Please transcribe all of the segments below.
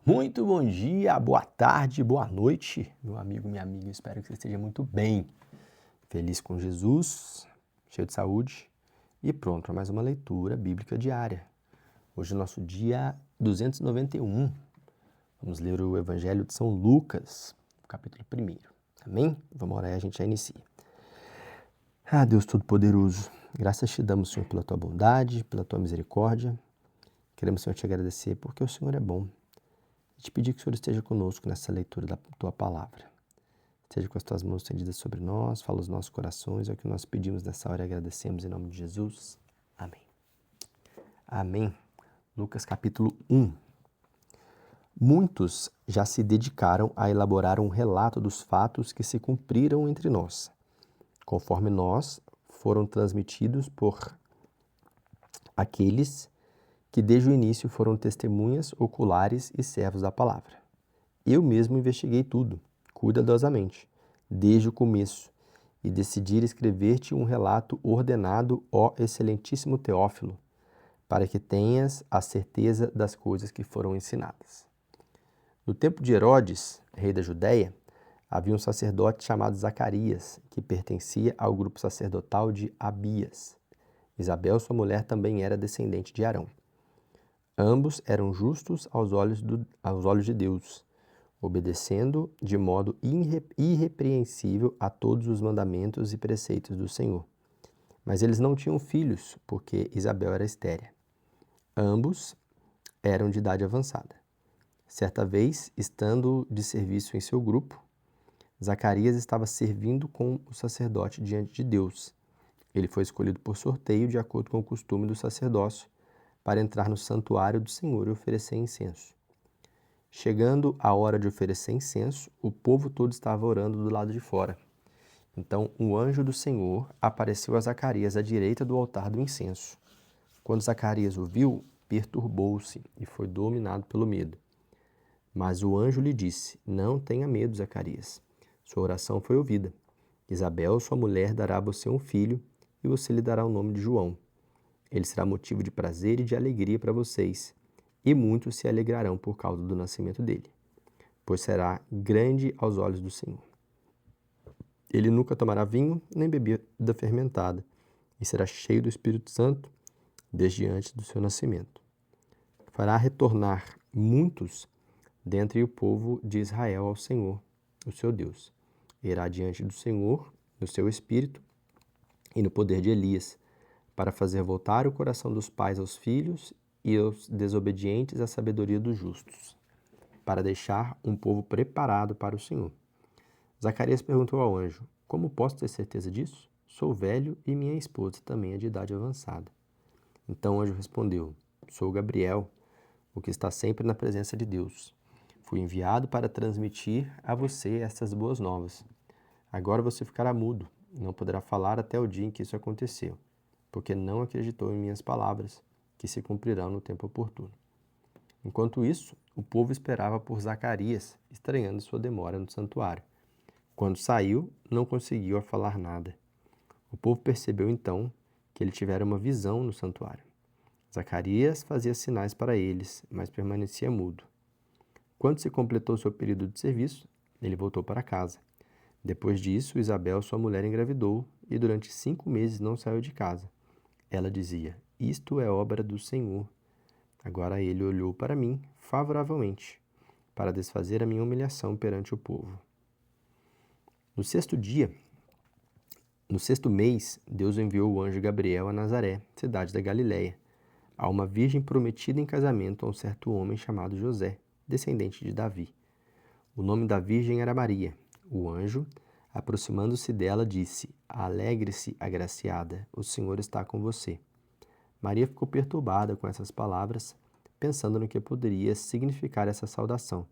Muito bom dia, boa tarde, boa noite, meu amigo, minha amiga. Espero que você esteja muito bem, feliz com Jesus, cheio de saúde e pronto para mais uma leitura bíblica diária. Hoje é nosso dia 291. Vamos ler o Evangelho de São Lucas, capítulo 1. Amém? Vamos orar e a gente já inicia. Deus Todo-Poderoso, graças te damos, Senhor, pela tua bondade, pela tua misericórdia. Queremos, Senhor, te agradecer porque o Senhor é bom. E te pedir que o Senhor esteja conosco nessa leitura da tua palavra. Esteja com as tuas mãos estendidas sobre nós, fala os nossos corações, é o que nós pedimos nessa hora e agradecemos em nome de Jesus. Amém. Amém. Lucas capítulo 1. Muitos já se dedicaram a elaborar um relato dos fatos que se cumpriram entre nós, conforme nós foram transmitidos por aqueles que desde o início foram testemunhas oculares e servos da palavra. Eu mesmo investiguei tudo, cuidadosamente, desde o começo, e decidi escrever-te um relato ordenado, ó excelentíssimo Teófilo, para que tenhas a certeza das coisas que foram ensinadas. No tempo de Herodes, rei da Judéia, havia um sacerdote chamado Zacarias, que pertencia ao grupo sacerdotal de Abias. Isabel, sua mulher, também era descendente de Arão. Ambos eram justos aos olhos de Deus, obedecendo de modo irrepreensível a todos os mandamentos e preceitos do Senhor. Mas eles não tinham filhos, porque Isabel era estéril. Ambos eram de idade avançada. Certa vez, estando de serviço em seu grupo, Zacarias estava servindo com o sacerdote diante de Deus. Ele foi escolhido por sorteio, de acordo com o costume do sacerdócio, para entrar no santuário do Senhor e oferecer incenso. Chegando a hora de oferecer incenso, o povo todo estava orando do lado de fora. Então, um anjo do Senhor apareceu a Zacarias à direita do altar do incenso. Quando Zacarias o viu, perturbou-se e foi dominado pelo medo. Mas o anjo lhe disse: Não tenha medo, Zacarias. Sua oração foi ouvida. Isabel, sua mulher, dará a você um filho, e você lhe dará o nome de João. Ele será motivo de prazer e de alegria para vocês, e muitos se alegrarão por causa do nascimento dele, pois será grande aos olhos do Senhor. Ele nunca tomará vinho nem bebida fermentada, e será cheio do Espírito Santo desde antes do seu nascimento. Fará retornar muitos dentre o povo de Israel ao Senhor, o seu Deus. Irá diante do Senhor no seu espírito e no poder de Elias, para fazer voltar o coração dos pais aos filhos e aos desobedientes à sabedoria dos justos, para deixar um povo preparado para o Senhor. Zacarias perguntou ao anjo: Como posso ter certeza disso? Sou velho e minha esposa também é de idade avançada. Então o anjo respondeu: Sou Gabriel, o que está sempre na presença de Deus. Fui enviado para transmitir a você estas boas novas. Agora você ficará mudo, não poderá falar até o dia em que isso aconteceu, porque não acreditou em minhas palavras, que se cumprirão no tempo oportuno. Enquanto isso, o povo esperava por Zacarias, estranhando sua demora no santuário. Quando saiu, não conseguiu falar nada. O povo percebeu então que ele tivera uma visão no santuário. Zacarias fazia sinais para eles, mas permanecia mudo. Quando se completou seu período de serviço, ele voltou para casa. Depois disso, Isabel, sua mulher, engravidou e durante 5 meses não saiu de casa. Ela dizia: Isto é obra do Senhor. Agora ele olhou para mim favoravelmente, para desfazer a minha humilhação perante o povo. No sexto mês, Deus enviou o anjo Gabriel a Nazaré, cidade da Galiléia, a uma virgem prometida em casamento a um certo homem chamado José, descendente de Davi. O nome da virgem era Maria. O anjo, aproximando-se dela, disse: Alegre-se, agraciada, o Senhor está com você. Maria ficou perturbada com essas palavras, pensando no que poderia significar essa saudação.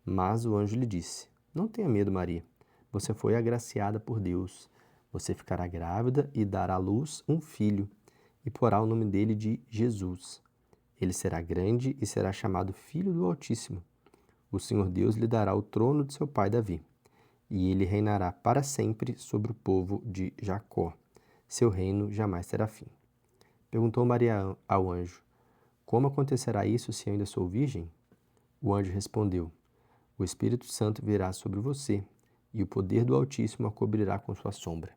Mas o anjo lhe disse: Não tenha medo, Maria. Você foi agraciada por Deus. Você ficará grávida e dará à luz um filho, e porá o nome dele de Jesus. Ele será grande e será chamado Filho do Altíssimo. O Senhor Deus lhe dará o trono de seu pai Davi, e ele reinará para sempre sobre o povo de Jacó. Seu reino jamais terá fim. Perguntou Maria ao anjo: Como acontecerá isso se ainda sou virgem? O anjo respondeu: O Espírito Santo virá sobre você, e o poder do Altíssimo a cobrirá com sua sombra.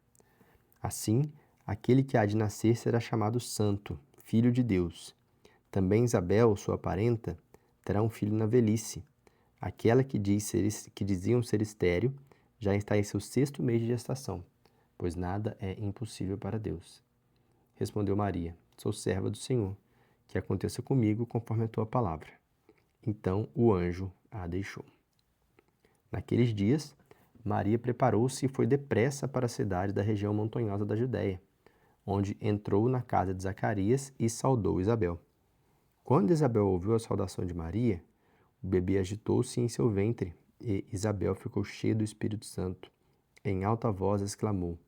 Assim, aquele que há de nascer será chamado Santo, Filho de Deus. Também Isabel, sua parenta, terá um filho na velhice. Aquela que diziam ser estéril já está em seu 6º mês de gestação, pois nada é impossível para Deus. Respondeu Maria: Sou serva do Senhor, que aconteça comigo conforme a tua palavra. Então o anjo a deixou. Naqueles dias, Maria preparou-se e foi depressa para a cidade da região montanhosa da Judéia, onde entrou na casa de Zacarias e saudou Isabel. Quando Isabel ouviu a saudação de Maria, o bebê agitou-se em seu ventre e Isabel ficou cheia do Espírito Santo. Em alta voz exclamou: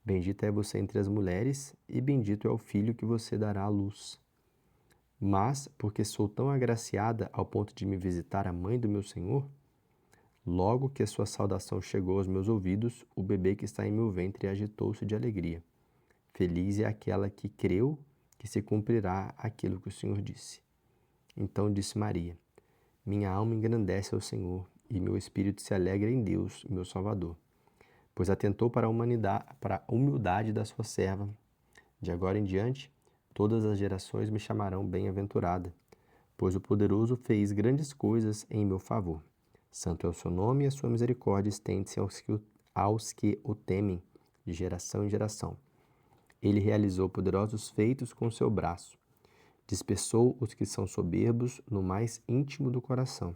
Bendita é você entre as mulheres e bendito é o filho que você dará à luz. Mas, porque sou tão agraciada ao ponto de me visitar a mãe do meu Senhor, logo que a sua saudação chegou aos meus ouvidos, o bebê que está em meu ventre agitou-se de alegria. Feliz é aquela que creu que se cumprirá aquilo que o Senhor disse. Então disse Maria: Minha alma engrandece ao Senhor, e meu espírito se alegra em Deus, meu Salvador, pois atentou para a humildade da sua serva. De agora em diante, todas as gerações me chamarão bem-aventurada, pois o Poderoso fez grandes coisas em meu favor. Santo é o seu nome e a sua misericórdia estende-se aos que o temem, de geração em geração. Ele realizou poderosos feitos com seu braço. Dispersou os que são soberbos no mais íntimo do coração.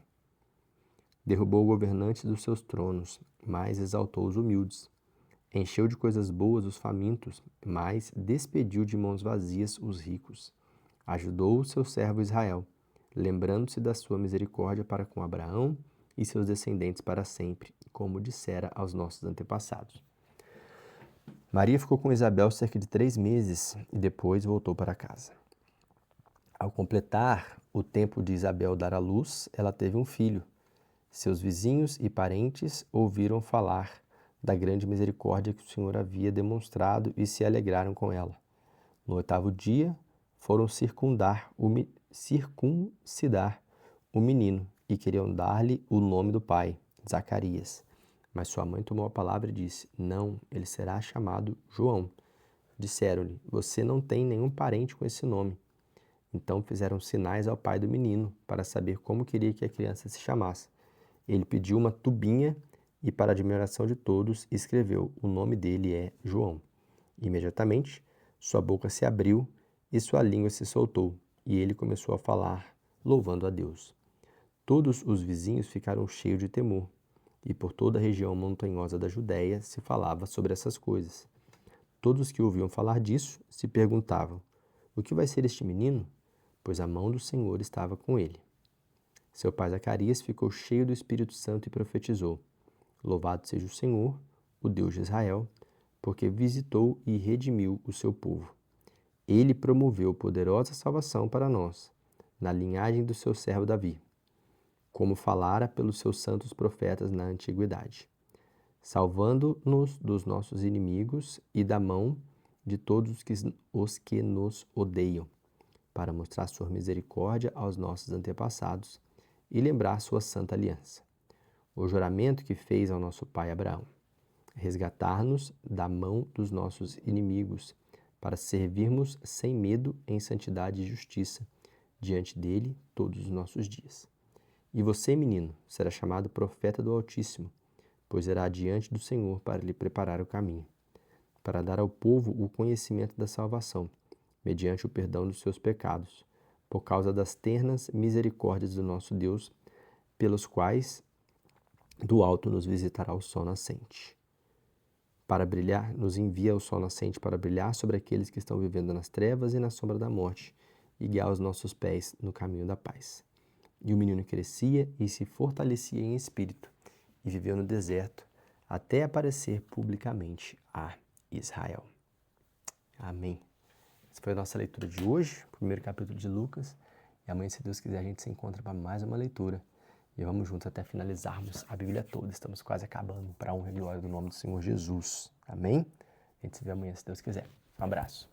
Derrubou governantes dos seus tronos, mas exaltou os humildes. Encheu de coisas boas os famintos, mas despediu de mãos vazias os ricos. Ajudou o seu servo Israel, lembrando-se da sua misericórdia para com Abraão e seus descendentes para sempre, como dissera aos nossos antepassados. Maria ficou com Isabel cerca de 3 meses e depois voltou para casa. Ao completar o tempo de Isabel dar à luz, ela teve um filho. Seus vizinhos e parentes ouviram falar da grande misericórdia que o Senhor havia demonstrado e se alegraram com ela. No 8º dia, foram circuncidar o menino e queriam dar-lhe o nome do pai, Zacarias. Mas sua mãe tomou a palavra e disse: Não, ele será chamado João. Disseram-lhe: Você não tem nenhum parente com esse nome. Então fizeram sinais ao pai do menino para saber como queria que a criança se chamasse. Ele pediu uma tubinha e, para a admiração de todos, escreveu: O nome dele é João. Imediatamente, sua boca se abriu e sua língua se soltou, e ele começou a falar, louvando a Deus. Todos os vizinhos ficaram cheios de temor, e por toda a região montanhosa da Judéia se falava sobre essas coisas. Todos que ouviam falar disso se perguntavam: O que vai ser este menino? Pois a mão do Senhor estava com ele. Seu pai Zacarias ficou cheio do Espírito Santo e profetizou: Louvado seja o Senhor, o Deus de Israel, porque visitou e redimiu o seu povo. Ele promoveu poderosa salvação para nós, na linhagem do seu servo Davi, como falara pelos seus santos profetas na antiguidade, salvando-nos dos nossos inimigos e da mão de todos os que nos odeiam, para mostrar sua misericórdia aos nossos antepassados e lembrar sua santa aliança, o juramento que fez ao nosso pai Abraão, resgatar-nos da mão dos nossos inimigos, para servirmos sem medo em santidade e justiça diante dele todos os nossos dias. E você, menino, será chamado profeta do Altíssimo, pois irá diante do Senhor para lhe preparar o caminho, para dar ao povo o conhecimento da salvação, mediante o perdão dos seus pecados, por causa das ternas misericórdias do nosso Deus, pelos quais do alto nos visitará o sol nascente. Para brilhar, nos envia o sol nascente para brilhar sobre aqueles que estão vivendo nas trevas e na sombra da morte, e guiar os nossos pés no caminho da paz. E o menino crescia e se fortalecia em espírito, e viveu no deserto, até aparecer publicamente a Israel. Amém. Essa foi a nossa leitura de hoje, o primeiro capítulo de Lucas. E amanhã, se Deus quiser, a gente se encontra para mais uma leitura. E vamos juntos até finalizarmos a Bíblia toda. Estamos quase acabando, para a honra e glória do nome do Senhor Jesus. Amém? A gente se vê amanhã, se Deus quiser. Um abraço.